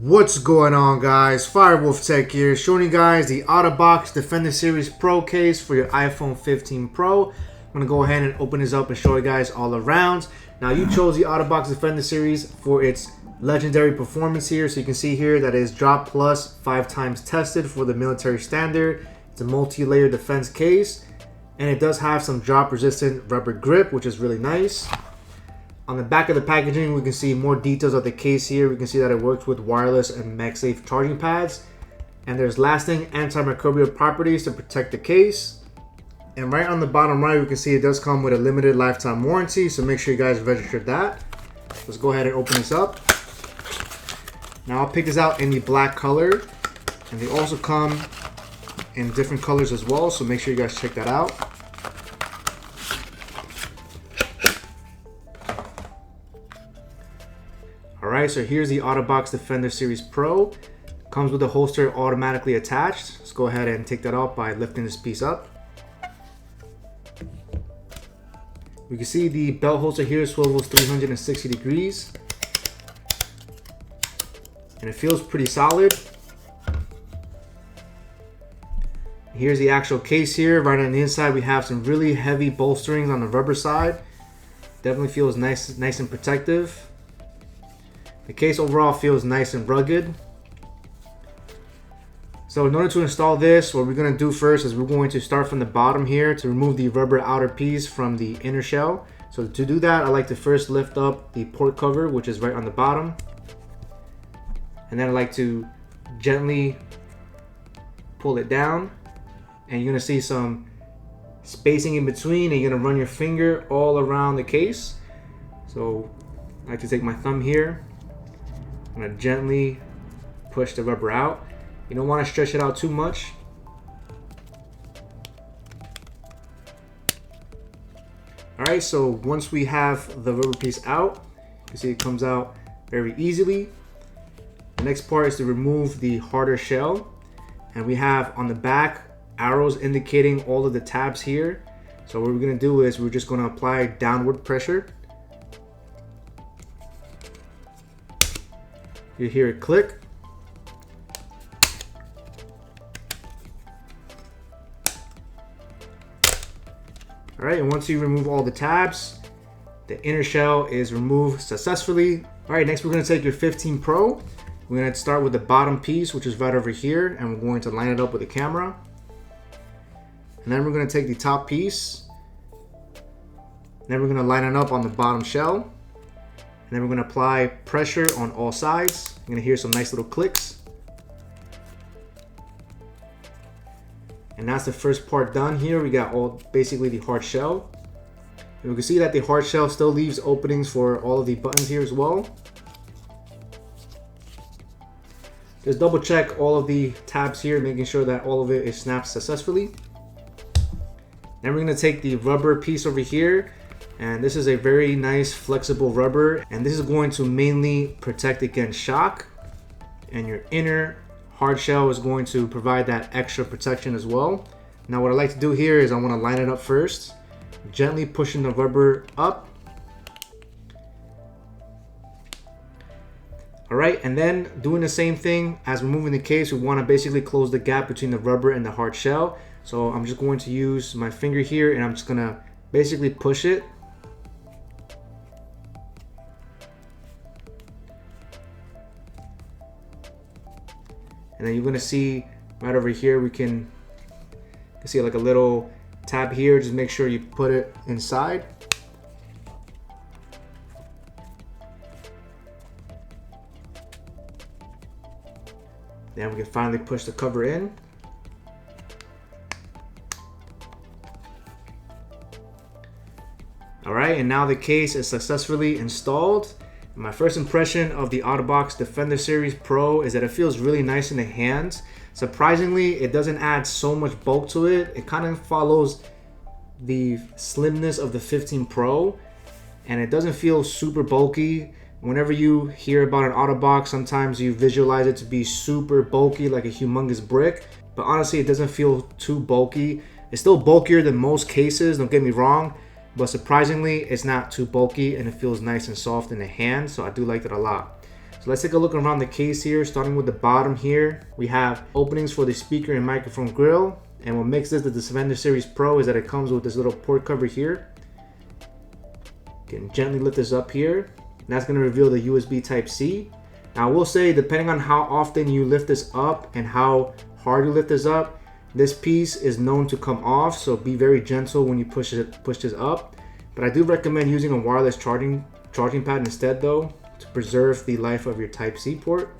What's going on, guys? Firewolf Tech here, showing you guys the OtterBox Defender Series Pro case for your iPhone 15 Pro. I'm going to go ahead and open this up and show you guys all around. Now, you chose the OtterBox Defender Series for its legendary performance here. So you can see here that it is Drop Plus 5 times tested for the military standard. It's a multi-layer defense case, and it does have some drop-resistant rubber grip, which is really nice. On the back of the packaging, we can see more details of the case here. We can see that it works with wireless and MagSafe charging pads. And there's lasting antimicrobial properties to protect the case. And right on the bottom right, we can see it does come with a limited lifetime warranty. So make sure you guys register that. Let's go ahead and open this up. Now I'll pick this out in the black color. And they also come in different colors as well. So make sure you guys check that out. Alright, so here's the OtterBox Defender Series Pro. Comes with a holster automatically attached. Let's go ahead and take that off by lifting this piece up. We can see the belt holster here swivels 360 degrees. And it feels pretty solid. Here's the actual case here. Right on the inside, we have some really heavy bolsterings on the rubber side. Definitely feels nice and protective. The case overall feels nice and rugged. So in order to install this, what we're going to do first is we're going to start from the bottom here to remove the rubber outer piece from the inner shell. So to do that, I like to first lift up the port cover, which is right on the bottom. And then I like to gently pull it down. And you're going to see some spacing in between, and you're going to run your finger all around the case. So I like to take my thumb here. I'm going to gently push the rubber out. You don't want to stretch it out too much. Alright, so once we have the rubber piece out, you can see it comes out very easily. The next part is to remove the harder shell. And we have on the back arrows indicating all of the tabs here. So what we're going to do is we're just going to apply downward pressure. You hear it click. All right, and once you remove all the tabs, the inner shell is removed successfully. All right, next we're going to take your 15 Pro. We're going to start with the bottom piece, which is right over here, and we're going to line it up with the camera. And then we're going to take the top piece. And then we're going to line it up on the bottom shell. And then we're going to apply pressure on all sides. You're going to hear some nice little clicks. And that's the first part done here. We got all basically the hard shell. And we can see that the hard shell still leaves openings for all of the buttons here as well. Just double check all of the tabs here, making sure that all of it is snapped successfully. Then we're going to take the rubber piece over here. And this is a very nice flexible rubber, and this is going to mainly protect against shock. And your inner hard shell is going to provide that extra protection as well. Now what I like to do here is I want to line it up first, gently pushing the rubber up. Alright, and then doing the same thing as removing the case, we want to basically close the gap between the rubber and the hard shell. So I'm just going to use my finger here, and I'm just going to basically push it. And then you're going to see right over here, we can see like a little tab here. Just make sure you put it inside. Then we can finally push the cover in. Alright, and now the case is successfully installed. My first impression of the OtterBox Defender Series Pro is that it feels really nice in the hands. Surprisingly, it doesn't add so much bulk to it. It kind of follows the slimness of the 15 Pro, and it doesn't feel super bulky. Whenever you hear about an OtterBox, sometimes you visualize it to be super bulky, like a humongous brick. But honestly, it doesn't feel too bulky. It's still bulkier than most cases, don't get me wrong. But surprisingly, it's not too bulky, and it feels nice and soft in the hand, so I do like that a lot. So So let's take a look around the case here. Starting with the bottom here, we have openings for the speaker and microphone grill. And what makes this the Defender Series Pro is that it comes with this little port cover here. You can gently lift this up here. And that's going to reveal the USB Type-C. Now I will say, depending on how often you lift this up and how hard you lift this up, this piece is known to come off. So be very gentle when you push this up. But I do recommend using a wireless charging pad instead though, to preserve the life of your Type-C port.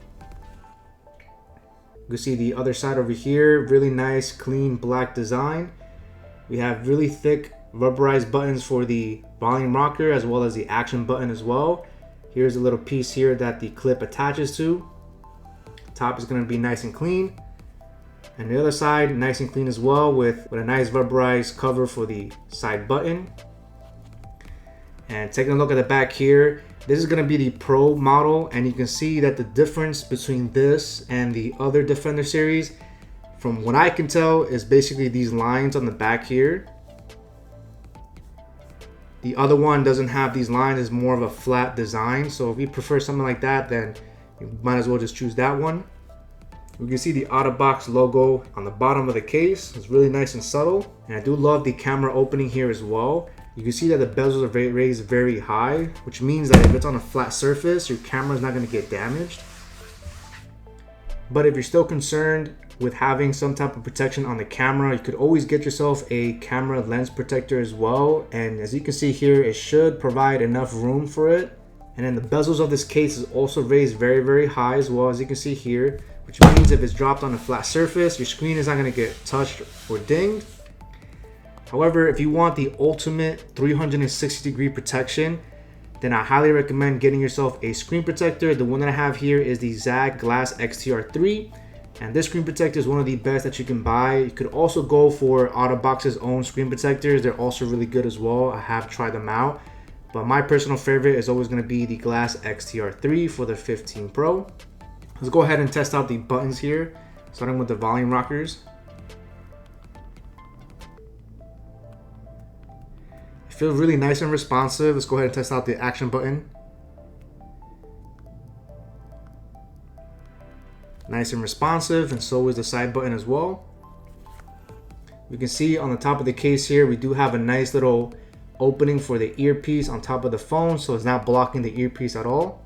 You can see the other side over here, really nice, clean black design. We have really thick rubberized buttons for the volume rocker as well as the action button as well. Here's a little piece here that the clip attaches to. Top is going to be nice and clean. And the other side, nice and clean as well with a nice rubberized cover for the side button. And taking a look at the back here, this is going to be the Pro model, and you can see that the difference between this and the other Defender series, from what I can tell, is basically these lines on the back here. The other one doesn't have these lines, it's more of a flat design. So if you prefer something like that, then you might as well just choose that one. We can see the OtterBox logo on the bottom of the case. It's really nice and subtle. And I do love the camera opening here as well. You can see that the bezels are raised very high, which means that if it's on a flat surface, your camera is not going to get damaged. But if you're still concerned with having some type of protection on the camera, you could always get yourself a camera lens protector as well. And as you can see here, it should provide enough room for it. And then the bezels of this case is also raised very, very high as well, as you can see here, which means if it's dropped on a flat surface, your screen is not going to get touched or dinged. However, if you want the ultimate 360-degree protection, then I highly recommend getting yourself a screen protector. The one that I have here is the ZAG Glass XTR3, and this screen protector is one of the best that you can buy. You could also go for OtterBox's own screen protectors. They're also really good as well. I have tried them out, but my personal favorite is always going to be the Glass XTR3 for the 15 Pro. Let's go ahead and test out the buttons here, starting with the volume rockers. Feel really nice and responsive. Let's go ahead and test out the action button. Nice and responsive, and so is the side button as well. You can see on the top of the case here, we do have a nice little opening for the earpiece on top of the phone, so it's not blocking the earpiece at all.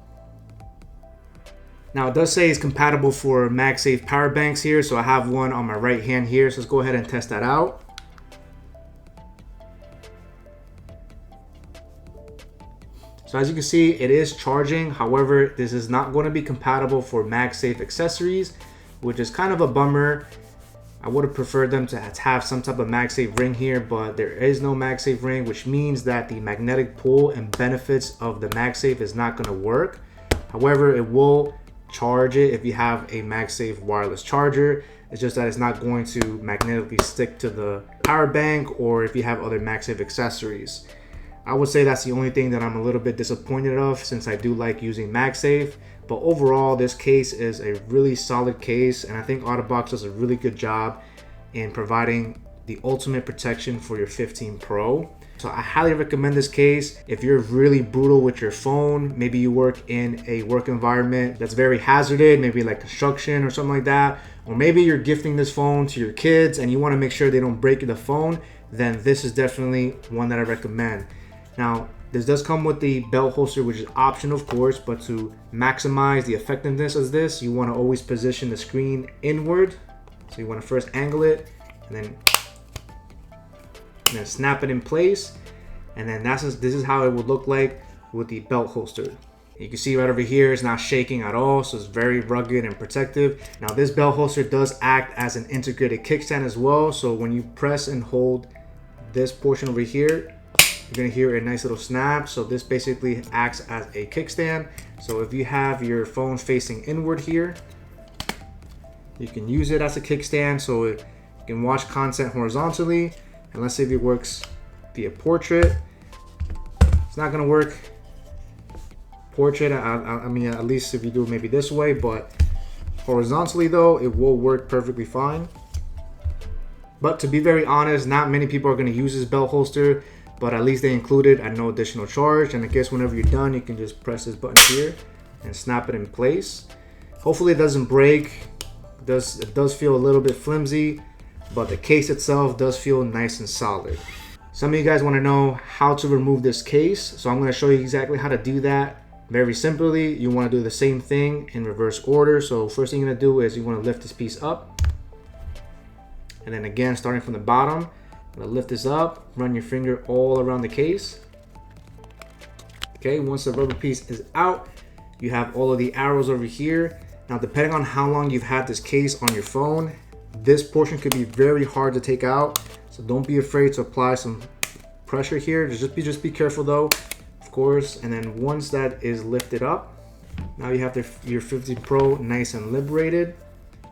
Now it does say it's compatible for MagSafe power banks here, so I have one on my right hand here, so let's go ahead and test that out. So as you can see, it is charging. However, this is not going to be compatible for MagSafe accessories, which is kind of a bummer. I would have preferred them to have some type of MagSafe ring here, but there is no MagSafe ring, which means that the magnetic pull and benefits of the MagSafe is not going to work. However, it will charge it if you have a MagSafe wireless charger. It's just that it's not going to magnetically stick to the power bank, or if you have other MagSafe accessories. I would say that's the only thing that I'm a little bit disappointed of, since I do like using MagSafe. But overall, this case is a really solid case, and I think OtterBox does a really good job in providing the ultimate protection for your 15 Pro. So I highly recommend this case. If you're really brutal with your phone, maybe you work in a work environment that's very hazardous, maybe like construction or something like that, or maybe you're gifting this phone to your kids and you want to make sure they don't break the phone, then this is definitely one that I recommend. Now, this does come with the belt holster, which is optional, of course, but to maximize the effectiveness of this, you want to always position the screen inward. So you want to first angle it and then snap it in place. And then this is how it would look like with the belt holster. You can see right over here, it's not shaking at all, so it's very rugged and protective. Now, this belt holster does act as an integrated kickstand as well. So when you press and hold this portion over here, you're gonna hear a nice little snap. So this basically acts as a kickstand. So if you have your phone facing inward here, you can use it as a kickstand, so you can watch content horizontally. And let's say if it works via portrait, it's not gonna work portrait. I mean, at least if you do it maybe this way, but horizontally though, it will work perfectly fine. But to be very honest, not many people are gonna use this belt holster, but at least they include it at no additional charge. And I guess whenever you're done, you can just press this button here and snap it in place. Hopefully it doesn't break. It does feel a little bit flimsy, but the case itself does feel nice and solid. Some of you guys want to know how to remove this case, so I'm going to show you exactly how to do that. Very simply, you want to do the same thing in reverse order. So first thing you're going to do is you want to lift this piece up, and then again starting from the bottom, I'm going to lift this up, run your finger all around the case. Okay, once the rubber piece is out, you have all of the arrows over here. Now depending on how long you've had this case on your phone, this portion could be very hard to take out, so don't be afraid to apply some pressure here. Just be careful though, of course. And then once that is lifted up, now you have your 15 Pro nice and liberated.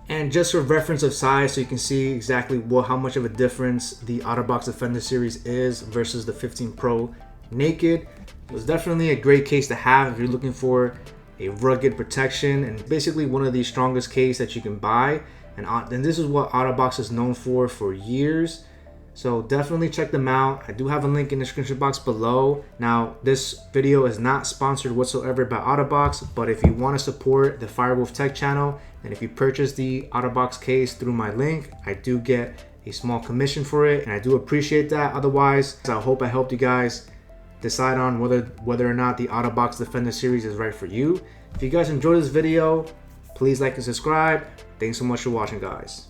And just for reference of size, so you can see exactly how much of a difference the OtterBox Defender Series is versus the 15 Pro naked. It was definitely a great case to have if you're looking for a rugged protection, and basically one of the strongest case that you can buy. And this is what OtterBox is known for years. So definitely check them out. I do have a link in the description box below. Now, this video is not sponsored whatsoever by OtterBox, but if you want to support the Firewolf Tech channel, and if you purchase the OtterBox case through my link, I do get a small commission for it, and I do appreciate that. Otherwise, I hope I helped you guys decide on whether or not the OtterBox Defender Series is right for you. If you guys enjoyed this video, please like and subscribe. Thanks so much for watching, guys.